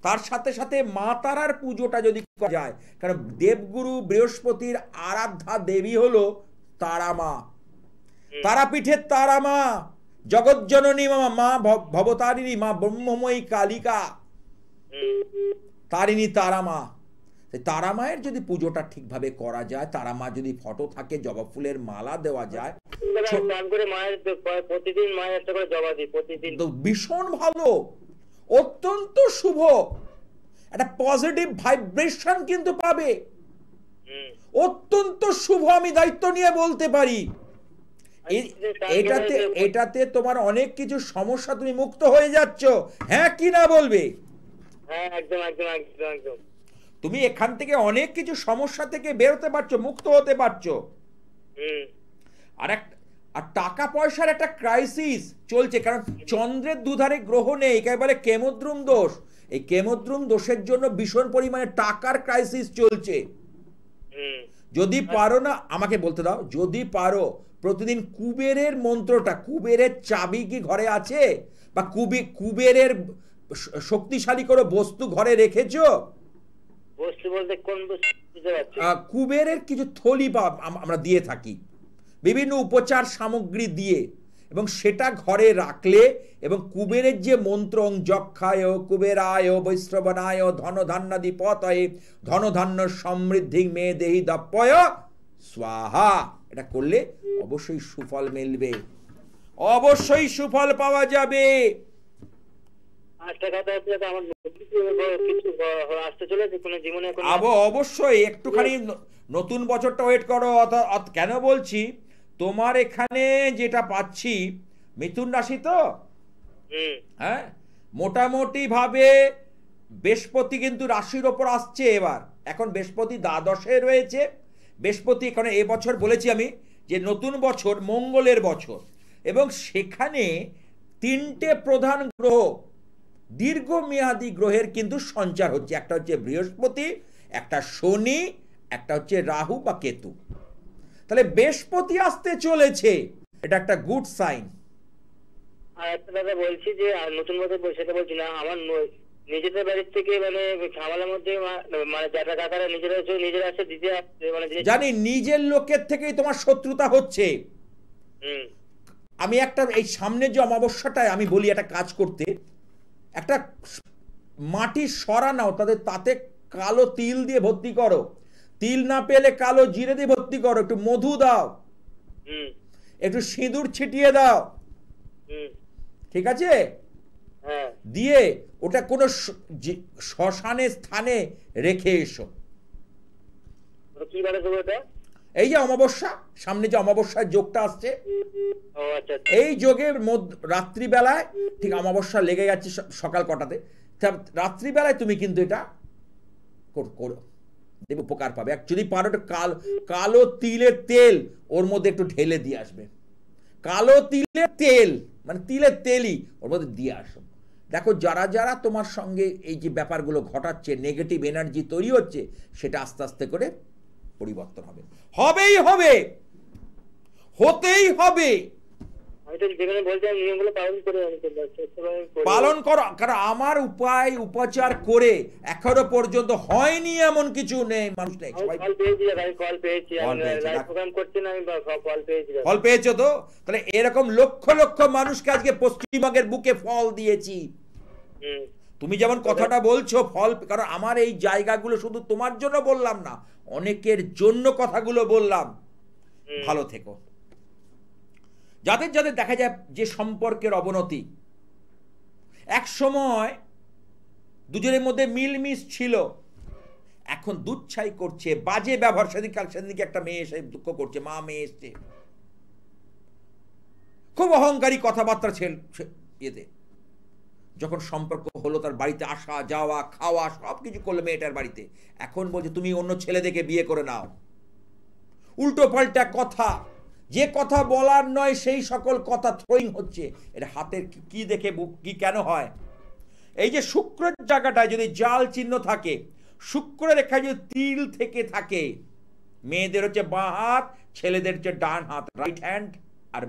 তার সাথে সাথে মা তারার পুজোটা যদি করা যায়, কারণ দেবগুরু বৃহস্পতির আরাধ্যা দেবী হলো তারা মা, তারাপীঠের তারা মা, জগজ্জননী মা ভবতারিণী, মা ব্রহ্মময়ী কালিকা, তারিণী তারা মা। তারা মায়ের যদি পুজোটা ঠিকভাবে করা যায়, তারা মা যদি ফটো থাকে, জবা ফুলের মালা দেওয়া যায়, তো ভীষণ ভালো, অত্যন্ত শুভ, একটা পজিটিভ ভাইব্রেশন কিন্তু পাবে, অত্যন্ত শুভ। আমি দায়িত্ব নিয়ে বলতে পারি, এটাতে তোমার অনেক কিছু সমস্যা, তুমি মুক্ত হয়ে যাচ্ছ। হ্যাঁ কি না বলবে? তুমি এখান থেকে অনেক কিছু সমস্যা থেকে বেরোতে পারছো, মুক্ত হতে পারছো। আর টাকা পয়সার একটা ক্রাইসিস চলছে, কারণ চন্দ্রের দুধারে গ্রহ নেই, একেবারে কেমদ্রুম দোষ। এই কেমদ্রুম দোষের জন্য ভীষণ পরিমাণে টাকার ক্রাইসিস চলছে। যদি পারো না, আমাকে বলতে দাও, যদি পারো প্রতিদিন কুবেরের মন্ত্রটা, কুবেরের চাবি কি ঘরে আছে, বা কুবেরের শক্তিশালী কোনো বস্তু ঘরে রেখেছো? কুবেরের কিছু থলি বা আমরা দিয়ে থাকি, বিভিন্ন উপচার সামগ্রী দিয়ে, এবং সেটা ঘরে রাখলে, এবং কুবেরের যে মন্ত্র, যক্ষায় কুবেরায় বৈশ্রবণায় ধনধান্যাদিপতয়ে ধনধান্য সমৃদ্ধি মে দেহি দপ্পয় স্বাহা, এটা করলে অবশ্যই সুফল মিলবে, অবশ্যই সুফল পাওয়া যাবে। অবশ্যই একটুখানি নতুন বছরটা ওয়েট করো। কেন বলছি, তোমার এখানে যেটা পাচ্ছি মিথুন রাশি তো, হ্যাঁ, মোটামুটি ভাবে বৃহস্পতি কিন্তু রাশির ওপর আসছে এবার। এখন বৃহস্পতি দ্বাদশে রয়েছে। বৃহস্পতি এখানে এবছর বলেছি আমি যে নতুন বছর মঙ্গলের বছর, এবং সেখানে 3টে প্রধান গ্রহ, দীর্ঘমেয়াদী গ্রহের কিন্তু সঞ্চার হচ্ছে। একটা হচ্ছে বৃহস্পতি, একটা শনি, একটা হচ্ছে রাহু বা কেতু। তাহলে বৃহস্পতি আসতে চলেছে, এটা একটা গুড সাইন। আর একটা দাদা বলছি যে নতুন বছর সেটা বলছি না, আমার নিজেদের বাড়ির থেকে মানে ঝামেলার মধ্যে মানে জ্যাঠা কাকারা নিজেরা আসে দিতে আসছে, মানে জানি নিজের লোকের থেকেই তোমার শত্রুতা হচ্ছে। আমি একটা এই সামনে যে অমাবস্যাটায় আমি বলি একটা কাজ করতে, একটা মাটির সরা নাও, তাতে কালো তিল দিয়ে ভর্তি করো, তিল না পেলে কালো জিরে দিয়ে ভর্তি করো, একটু মধু দাও, একটু সিঁদুর ছিটিয়ে দাও, ঠিক আছে? দিয়ে ওটা কোনো শ্মশানের স্থানে রেখে এসো। এই যে অমাবস্যা, সামনে যে অমাবস্যার যোগটা আসছে, এই যোগের রাত্রিবেলায়, ঠিক অমাবস্যা লেগে যাচ্ছে সকাল কটাতে, রাত্রিবেলায় তুমি কিন্তু এটা করো, দেখবে উপকার পাবে। যদি পারো কালো তিলের তেল ওর মধ্যে একটু ঢেলে দিয়ে আসবে, কালো তিলের তেল মানে তিলের তেলই ওর মধ্যে দিয়ে আসো। দেখো যারা যারা তোমার সঙ্গে এই যে ব্যাপারগুলো ঘটাচ্ছে, নেগেটিভ এনার্জি তৈরি হচ্ছে, সেটা আস্তে আস্তে করে পরিবর্তন হবে, হবেই হবে, হতেই হবে। আমি তো যেখানে বলছিলাম নিয়মগুলো পালন করে আমি পালন করো, কারণ আমার উপায় উপচার করে এখনো পর্যন্ত হয়নি এমন কিছু নেই, মানুষ নেই, সবাই কল পেয়েছি, আমি কল পেয়েছি, কল আমি পেয়েছি, লাইভ প্রোগ্রাম করছি না, আমি কল পেয়েছি। ফল পেয়েছো তো? তাহলে এরকম লক্ষ লক্ষ মানুষকে আজকে পশ্চিমবঙ্গের বুকে ফল দিয়েছি। তুমি যেমন কথাটা বলছো ফল, কারণ আমার এই জায়গাগুলো শুধু তোমার জন্য বললাম না, অনেকের জন্য কথাগুলো বললাম। ভালো থেকো। যাদের যাদের দেখা যায় যে সম্পর্কের অবনতি, এক সময় দুজনের মধ্যে মিলমিশ ছিল, এখন দুচ্ছাই করছে, বাজে ব্যবহার। সেদিনকে একটা মেয়ে এসে দুঃখ করছে, মা মেয়ে এসছে, খুব অহংকারী কথাবার্তা ইয়েতে, যখন সম্পর্ক হলো তার বাড়িতে আসা যাওয়া খাওয়া সবকিছু করলো মেয়েটার বাড়িতে, এখন বলছে তুমি অন্য ছেলে দেখে বিয়ে করে নাও। উল্টো পাল্টা কথা, যে কথা বলার নয় সেই সকল কথা থ্রোয়িং হচ্ছে। এটা হাতের কি দেখে কি কেন হয়? এই যে শুক্রের জায়গাটায় যদি জাল চিহ্ন থাকে, শুক্র রেখায় যদি তিল থেকে থাকে, মেয়েদের হচ্ছে বাঁ হাত, ছেলেদের হচ্ছে ডান হাত, রাইট হ্যান্ড, আর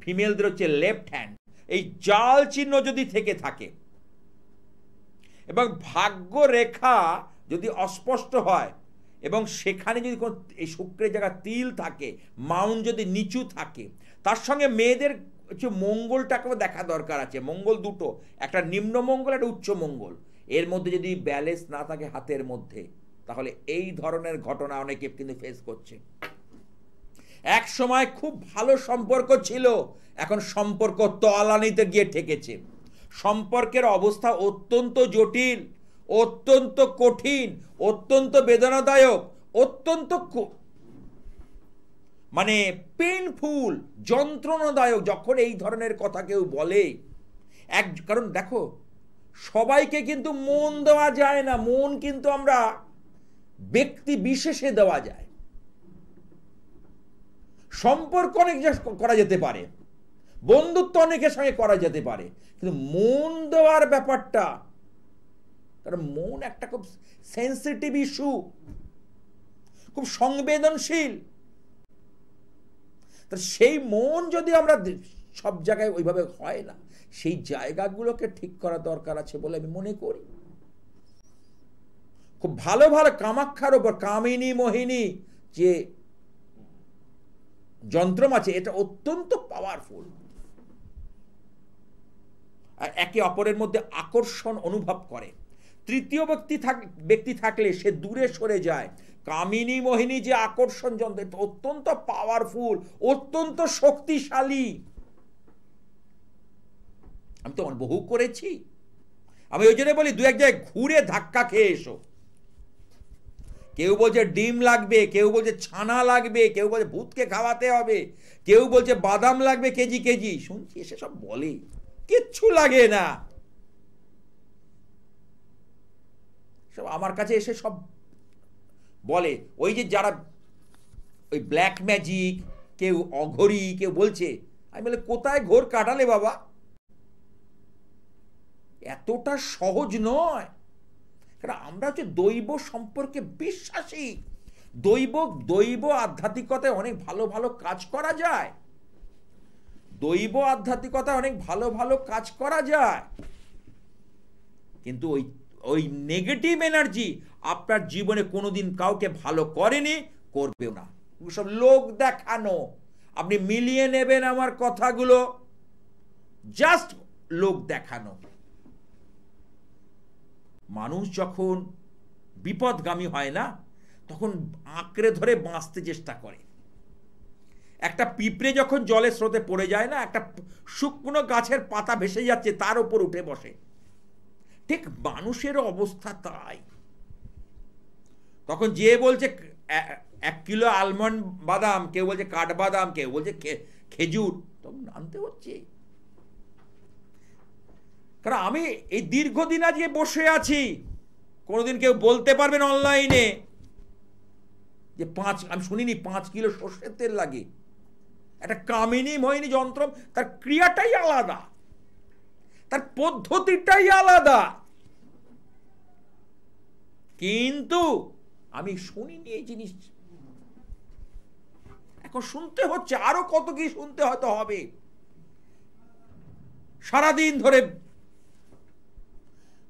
ফিমেলদের হচ্ছে লেফট হ্যান্ড। এই জাল চিহ্ন যদি থেকে থাকে এবং ভাগ্য রেখা যদি অস্পষ্ট হয় এবং সেখানে যদি কোনো এই শুক্রের জায়গা তিল থাকে, মাউন্ট যদি নিচু থাকে, তার সঙ্গে মেয়েদের হচ্ছে মঙ্গলটাকেও দেখা দরকার আছে। মঙ্গল দুটো, একটা নিম্ন মঙ্গল, একটা উচ্চ মঙ্গল। এর মধ্যে যদি ব্যালেন্স না থাকে হাতের মধ্যে, তাহলে এই ধরনের ঘটনা অনেকে কিন্তু ফেস করছে। এক সময় খুব ভালো সম্পর্ক ছিল, এখন সম্পর্ক তলানিতে গিয়ে ঠেকেছে। সম্পর্কের অবস্থা অত্যন্ত জটিল, অত্যন্ত কঠিন, অত্যন্ত বেদনাদায়ক, অত্যন্ত মানে পেইনফুল, যন্ত্রণাদায়ক যখন এই ধরনের কথা কেউ বলে। কারণ দেখো, সবাইকে কিন্তু মন দেওয়া যায় না, মন কিন্তু আমরা ব্যক্তি বিশেষে দেওয়া যায়। সম্পর্ক অনেক করা যেতে পারে, বন্ধুত্ব অনেকের সঙ্গে করা যেতে পারে, কিন্তু মন দেওয়ার ব্যাপারটা, কারণ মন একটা খুব সেন্সিটিভ ইস্যু, খুব সংবেদনশীল। সেই মন যদি আমরা সব জায়গায় ওইভাবে হয় না, সেই জায়গাগুলোকে ঠিক করা দরকার আছে বলে আমি মনে করি। খুব ভালো ভালো কামাক্ষার ওপর কামিনী মোহিনী যে যন্ত্রম আছে, এটা অত্যন্ত পাওয়ারফুল। একে অপরের মধ্যে আকর্ষণ অনুভব করে। তৃতীয় ব্যক্তি থাকলে সে দূরে সরে যায়। কামিনী মোহিনী যে আকর্ষণ যন্ত্র, এটা অত্যন্ত পাওয়ারফুল, অত্যন্ত শক্তিশালী। আমি তো বহু করেছি। আমি ওই জন্য বলি, দু এক জায়গায় ঘুরে ধাক্কা খেয়ে এসো। কেউ বলছে ডিম লাগবে, কেউ বলছে ছানা লাগবে, কেউ বলছে ভূতকে খাওয়াতে হবে, কেউ বলছে বাদাম লাগবে কেজি কেজি। শুনছি এসে সব বলে, কিচ্ছু লাগে না। সব আমার কাছে এসে সব বলে, ওই যে যারা ওই ব্ল্যাক ম্যাজিক, কেউ অঘরি, কেউ বলছে। আমি বলে, কোথায় ঘোর কাটালে বাবা? এতটা সহজ নয়। কারণ আমরা হচ্ছে দৈব সম্পর্কে বিশ্বাসী। দৈব আধ্যাত্মিকতায় অনেক ভালো ভালো কাজ করা যায়। দৈব আধ্যাত্মিকতায় অনেক ভালো ভালো কাজ করা যায়, কিন্তু ওই নেগেটিভ এনার্জি আপনার জীবনে কোনোদিন কাউকে ভালো করেনি, করবেও না। সব লোক দেখানো। আপনি মিলিয়ে নেবেন আমার কথাগুলো, জাস্ট লোক দেখানো। মানুষ যখন বিপদগামী হয় না, তখন আঁকড়ে ধরে বাঁচতে চেষ্টা করে। একটা পিঁপড়ে যখন জলের স্রোতে পড়ে যায় না, একটা শুকনো গাছের পাতা ভেসে যাচ্ছে, তার উপর উঠে বসে। ঠিক মানুষেরও অবস্থা তাই। তখন যে বলছে 1 কিলো আলমন্ড বাদাম, কেউ বলছে কাঠবাদাম, কেউ বলছে খেজুর, তখন আনতে হচ্ছে। কারণ আমি এই দীর্ঘদিন আজকে বসে আছি, কোনোদিন কেউ বলতে পারবেন অনলাইনে যে আমি শুনিনি 5 কিলো সর্ষের তেল লাগে। একটা কামিনী মোহিনী যন্ত্র, তার ক্রিয়াটাই আলাদা, তার পদ্ধতিটাই আলাদা, কিন্তু আমি শুনিনি এই জিনিস। এখন শুনতে হচ্ছে, আরো কত কি শুনতে হয়তো হবে। সারাদিন ধরে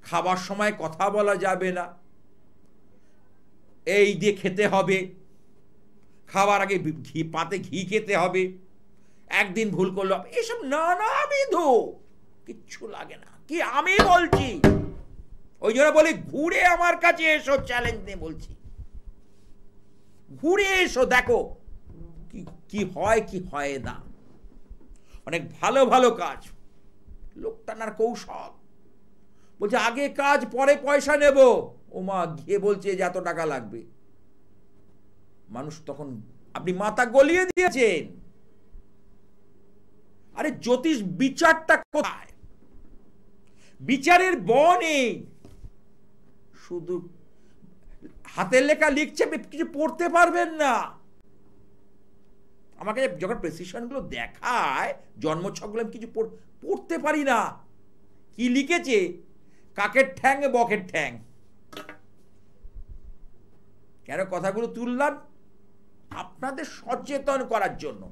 খাবার সময় কথা বলা যাবে না, এই দিয়ে খেতে হবে, খাবার আগে ঘি পাতে ঘি খেতে হবে, একদিন ভুল করলো, এসব নানাবিধ কিচ্ছু লাগে না। কি আমি বলছি, ওই জন্য বলি ঘুরে আমার কাছে এসো, চ্যালেঞ্জ নিয়ে বলছি, ঘুরে এসো, দেখো কি হয় কি হয় না। অনেক ভালো ভালো কাজ, লোক টানার কৌশল, বলছে আগে কাজ পরে পয়সা নেব, ও মা গিয়ে বলছে যে এত টাকা লাগবে। মানুষ তখন, আপনি মাথা গলিয়ে দিয়েছেন। আরে জ্যোতিষ বিচারটা কোথায়? বিচারের নেই, শুধু হাতের লেখা লিখছে, কিছু পড়তে পারবেন না। আমাকে যখন প্রেসিশন গুলো দেখায়, জন্মছকগুলো আমি কিছু পড়তে পারি না। কি লিখেছে? কাকের ঠ্যাং বকের ঠ্যাং। কেন কথাগুলো তুললাম? আপনাদের সচেতন করার জন্য।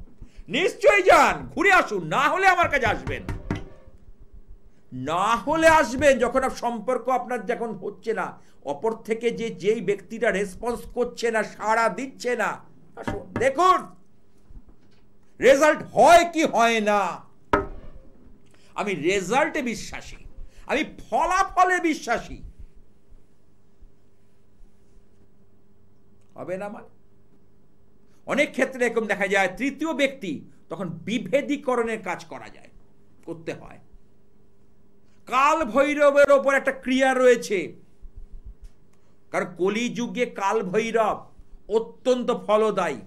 নিশ্চয়ই যান, ঘুরে আসুন, না হলে আমার কাছে আসবেন, না হলে আসবেন যখন সম্পর্ক আপনার যখন হচ্ছে না, অপর থেকে যেই ব্যক্তিটা রেসপন্স করছে না, সাড়া দিচ্ছে না, আসুন দেখুন রেজাল্ট হয় কি হয় না। আমি রেজাল্টে বিশ্বাসী, আমি ফলাফলে বিশ্বাসী। হবে না মানে? অনেক ক্ষেত্রে এরকম দেখা যায়, তৃতীয় ব্যক্তি তখন বিভেদীকরণের কাজ করা যায়, করতে হয়। কাল ভৈরবের ওপর একটা ক্রিয়া রয়েছে, কারণ কলিযুগে কাল ভৈরব অত্যন্ত ফলদায়ী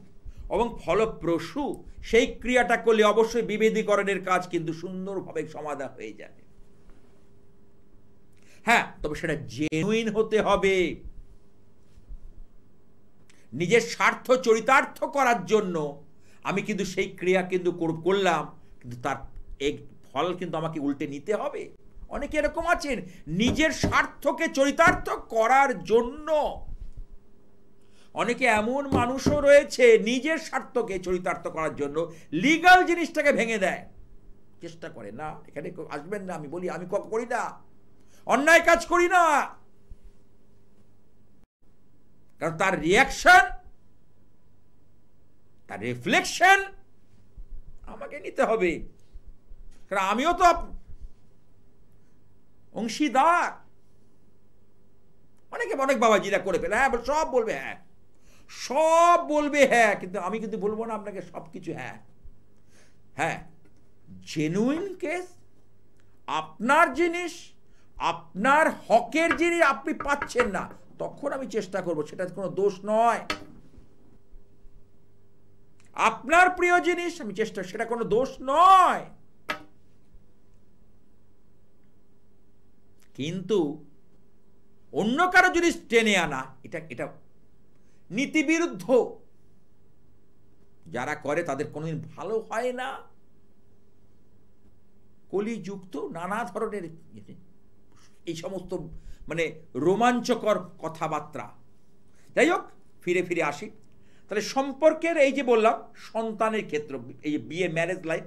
এবং ফলপ্রসূ। সেই ক্রিয়াটা করলে অবশ্যই বিভেদীকরণের কাজ কিন্তু সুন্দরভাবে সমাধান হয়ে যাবে। হ্যাঁ, তবে সেটা জেনুইন হতে হবে। নিজের স্বার্থ চরিতার্থ করার জন্য আমি কিন্তু সেই ক্রিয়া কিন্তু করলাম, কিন্তু তার এক ফল কিন্তু আমাকে উল্টে নিতে হবে। অনেকে এরকম আছেন, নিজের স্বার্থকে চরিতার্থ করার জন্য, অনেকে এমন মানুষও রয়েছে নিজের স্বার্থকে চরিতার্থ করার জন্য লিগাল জিনিসটাকে ভেঙে দেয়, চেষ্টা করে। না, এখানে আসবেন না, আমি বলি আমি করি না, অন্যায় কাজ করি না, কারণ তার রিয়াকশন, তার রিফ্লেকশন আমাকে নিতে হবে, কারণ আমিও তো অংশীদার। অনেক বাবাজিরা করে ফেলে, হ্যাঁ সব বলবে হ্যাঁ, সব বলবে হ্যাঁ, কিন্তু আমি কিন্তু বলবো না আপনাকে সবকিছু হ্যাঁ। হ্যাঁ, জেনুইন কেস, আপনার জিনিস, আপনার হকের জিনিস আপনি পাচ্ছেন না, তখন আমি চেষ্টা করব, সেটা কোনো দোষ নয়। আপনার প্রিয় জিনিস আমি চেষ্টা, সেটা কোনো দোষ নয়। কিন্তু অন্য কারো জিনিস টেনে আনা, এটা নীতিবিরুদ্ধ। যারা করে তাদের কোনোদিন ভালো হয় না। কলিযুক্ত নানা ধরনের এই সমস্ত মানে রোমাঞ্চকর কথাবার্তা। যাই হোক, ফিরে ফিরে আসি। তাহলে সম্পর্কের এই যে বললাম সন্তানের ক্ষেত্র, এই যে বিয়ে, ম্যারেজ লাইফ,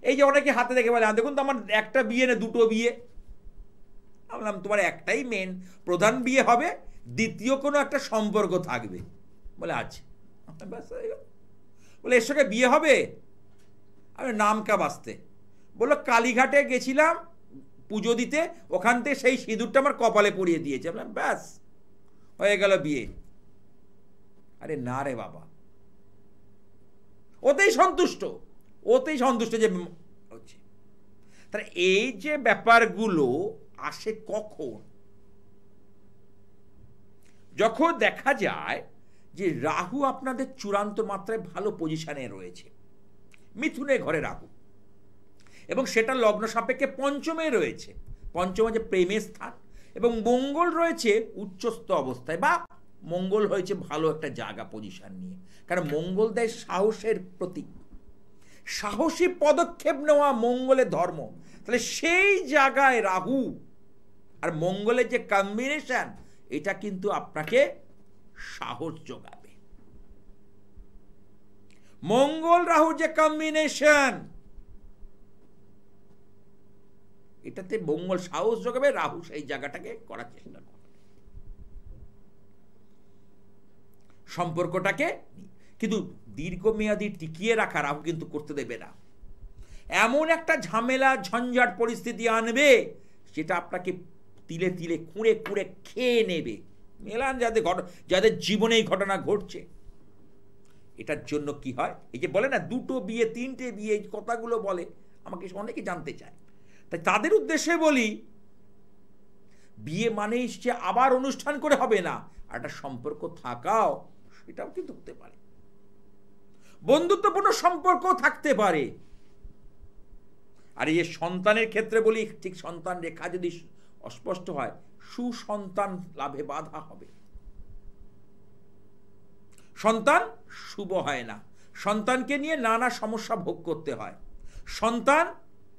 এই যে অনেকে হাতে দেখে বলে দেখুন তো আমার একটা বিয়ে না দুটো বিয়ে। বললাম তোমার একটাই মেন প্রধান বিয়ে হবে, দ্বিতীয় কোনো একটা সম্পর্ক থাকবে। বলে আছে, বলে এর সঙ্গে বিয়ে হবে? আমি নামকা বাঁচতে বললো কালীঘাটে গেছিলাম পুজো দিতে, ওখান থেকে সেই সিঁদুরটা আমার কপালে পরিয়ে দিয়েছে, বললাম ব্যাস হয়ে গেল বিয়ে। আরে না রে বাবা, ওতেই সন্তুষ্ট যে হচ্ছে। তাহলে এই যে ব্যাপারগুলো আসে কখন? যখন দেখা যায় যে রাহু আপনাদের চূড়ান্ত মাত্রায় ভালো পজিশনে রয়েছে, মিথুনের ঘরে রাহু, এবং সেটা লগ্ন সাপেক্ষে পঞ্চমে রয়েছে, পঞ্চমে যে প্রেমের স্থান, এবং মঙ্গল রয়েছে উচ্চস্থ অবস্থায়, বা মঙ্গল হয়েছে ভালো একটা জায়গা পজিশন নিয়ে, কারণ মঙ্গল দেয় সাহসের প্রতীক, সাহসী পদক্ষেপ নেওয়া মঙ্গলের ধর্ম। তাহলে সেই জায়গায় রাহু আর মঙ্গলের যে কম্বিনেশন, এটা কিন্তু আপনাকে সাহস যোগাবে। মঙ্গল রাহুর যে কম্বিনেশন, এটাতে মঙ্গল সাহস যোগাবে, রাহু সেই জায়গাটাকে করার চেষ্টা করবে, সম্পর্কটাকে। কিন্তু দীর্ঘমেয়াদী টিকিয়ে রাখা রাহু কিন্তু করতে দেবে না। এমন একটা ঝামেলা ঝঞ্ঝাট পরিস্থিতি আনবে যেটা আপনাকে তিলে তিলে কুঁড়ে কুঁড়ে খেয়ে নেবে। মেলান যাদের জীবনে এই ঘটনা ঘটছে, এটার জন্য কি হয়, এই যে বলে না 2টো বিয়ে 3টে বিয়ে, এই কথাগুলো বলে, আমাকে অনেকে জানতে চায়। তাই তাদের উদ্দেশ্যে বলি, বিয়ে মানেই যে আবার অনুষ্ঠান করে হবে না, আর একটা সম্পর্ক থাকাও, সেটাও কিন্তু হতে পারে, বন্ধুত্বপূর্ণ সম্পর্ক থাকতে পারে। আর এই সন্তানের ক্ষেত্রে বলি, ঠিক সন্তান রেখা যদি অস্পষ্ট হয়, সুসন্তান লাভে বাধা হবে, সন্তান শুভ হয় না, সন্তানকে নিয়ে নানা সমস্যা ভোগ করতে হয়, সন্তান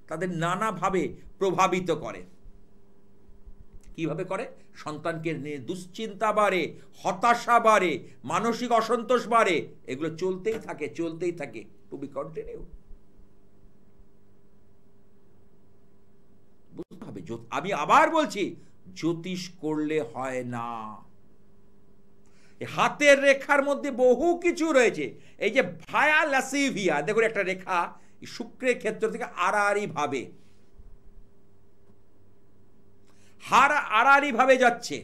তাদের নানাভাবে প্রভাবিত করে। কিভাবে করে? সন্তানকে নিয়ে দুশ্চিন্তা বাড়ে, হতাশা বাড়ে, মানসিক অসন্তোষ বাড়ে, এগুলো চলতেই থাকে, টু বি কন্টিনিউ। বুঝতে হবে, আমি আবার বলছি, জ্যোতিষ করলে হয় না। হাতের রেখার মধ্যে বহু কিছু রয়েছে। এই যে ভায়া ল্যাসিভিয়া, দেখুন একটা রেখা শুক্রের ক্ষেত্র থেকে আড়াআড়ি ভাবে আড়াআড়ি ভাবে যাচ্ছে।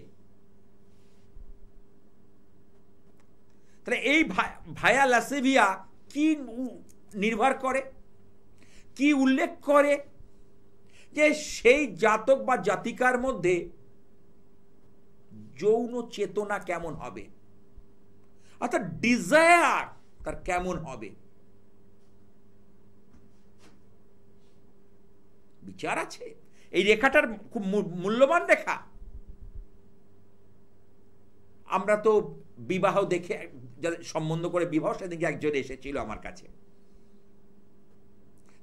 তাহলে এই ভায়া ল্যাসিভিয়া কি নির্ভর করে, কি উল্লেখ করে, যে সেই জাতক বা জাতিকার মধ্যে যৌন চেতনা কেমন হবে, অর্থাৎ ডিজায়ার তার কেমন হবে, বিচার আছে। এই রেখাটার খুব মূল্যবান রেখা। আমরা তো বিবাহ দেখে, যাদের সম্বন্ধ করে বিবাহ, সেদিকে একজন এসেছিল আমার কাছে,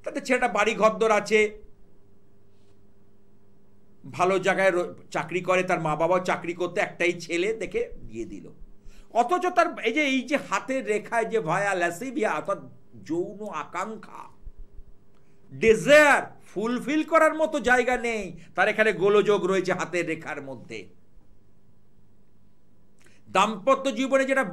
তাদের ছেলেটা বাড়ি ঘরদোর আছে, ভালো জায়গায় চাকরি করে, তার মা বাবাও চাকরি করতে, একটাই ছেলে দেখে দিয়ে দিল। অথচ তার এই যে হাতের রেখায় যে ভায়া ল্যাসিভিয়া, অর্থাৎ যৌন আকাঙ্ক্ষা, ডিজায়ার ফুলফিল করার মতো জায়গা নেই তার, এখানে গোলযোগ রয়েছে হাতের রেখার মধ্যে। দাম্পত্য জীবনে যেটা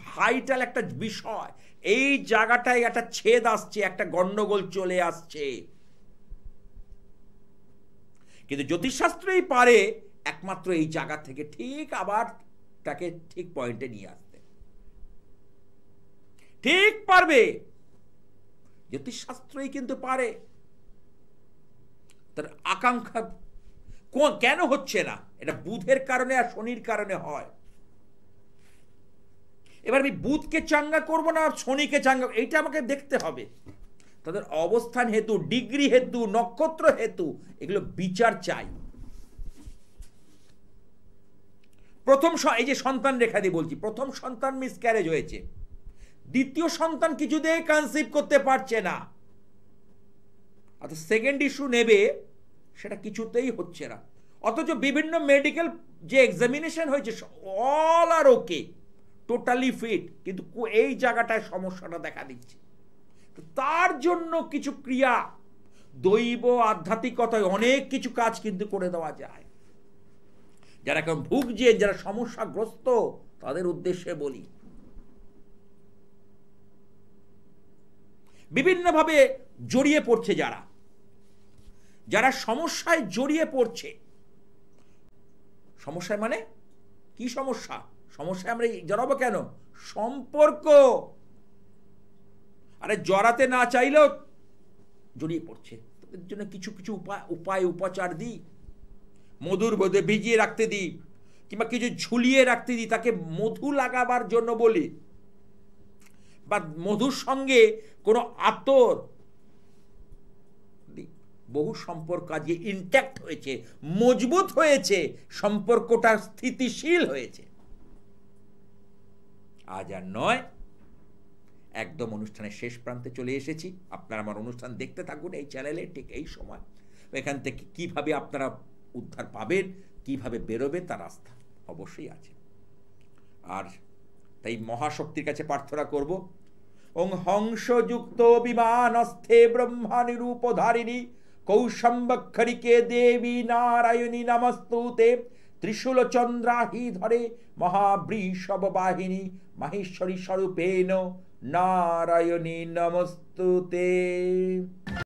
ভাইটাল একটা বিষয়, এই জায়গাটায় একটা ছেদ আসছে, একটা গন্ডগোল চলে আসছে। কিন্তু জ্যোতিষশাস্ত্রই পারে একমাত্র এই জায়গা থেকে ঠিক আবার তাকে ঠিক পয়েন্টে নিয়ে আসতে, ঠিক পারবে, জ্যোতিষশাস্ত্রই কিন্তু পারে। তার আকাঙ্ক্ষা কেন হচ্ছে না, এটা বুধের কারণে আর শনির কারণে হয়। এবার আমি বুধকে চাঙ্গা করবো না শনিকে চাঙ্গা, এইটা আমাকে দেখতে হবে। তাদের অবস্থান হেতু, ডিগ্রি হেতু, নক্ষত্র হেতু, এগুলো বিচার চাই। প্রথম এই যে সন্তান রেখা দিয়ে বলছি, প্রথম সন্তান মিসক্যারেজ হয়েছে, দ্বিতীয় সন্তান কিছুতেই কনসিভ করতে পারছে না, অর্থাৎ সেকেন্ড ইস্যু নেবে, সেটা কিছুতেই হচ্ছে না। অথচ বিভিন্ন মেডিকেল যে এক্সামিনেশন হয়েছে, অল আর ওকে, টোটালি ফিট, কিন্তু এই জায়গাটায় সমস্যাটা দেখা দিচ্ছে। তার জন্য কিছু ক্রিয়া, দৈব আধ্যাত্মিকতায় অনেক কিছু কাজ কিন্তু করে দেওয়া যায়। যারা এখন ভুগছে, যারা সমস্যাগ্রস্ত, তাদের উদ্দেশ্যে বলি, বিভিন্নভাবে জড়িয়ে পড়ছে, যারা সমস্যায় জড়িয়ে পড়ছে। সমস্যায় মানে কি সমস্যা? সমস্যায় আমরা জড়াবো কেন? সম্পর্ক। আরে জড়াতে না চাইলেও জড়িয়ে পড়ছে, তাদের জন্য কিছু কিছু উপাচার দিই, মধুর মধ্যে ভিজিয়ে রাখতে দিই, কিংবা কিছু ঝুলিয়ে রাখতে দিই, তাকে মধু লাগাবার জন্য বলি, বা মধুর সঙ্গে কোনো আতর। বহু সম্পর্ক আজকে ইনট্যাক্ট হয়েছে, মজবুত হয়েছে, সম্পর্কটা স্থিতিশীল হয়েছে। আজ আর নয়, একদম অনুষ্ঠানের শেষ প্রান্তে চলে এসেছি। আপনারা আমার অনুষ্ঠান দেখতে থাকুন এই চ্যানেলে, ঠিক এই সময়। এখান থেকে কিভাবে আপনারা উদ্ধার পাবেন, কিভাবে বেরোবে, তার রাস্তা অবশ্যই আছে। আর তাই মহাশক্তির কাছে প্রার্থনা করব, ওং হংসযুক্ত বিমানস্থে ব্রহ্মা নিরূপধারিণী কৌশম্বক্ষরিকে দেবী নারায়ণী নমস্তুতে, ত্রিশূল চন্দ্রাহি ধরে মহাবৃষভ বাহিনী মাহেশ্বরী স্বরূপেণ নারায়ণী নমস্তুতে।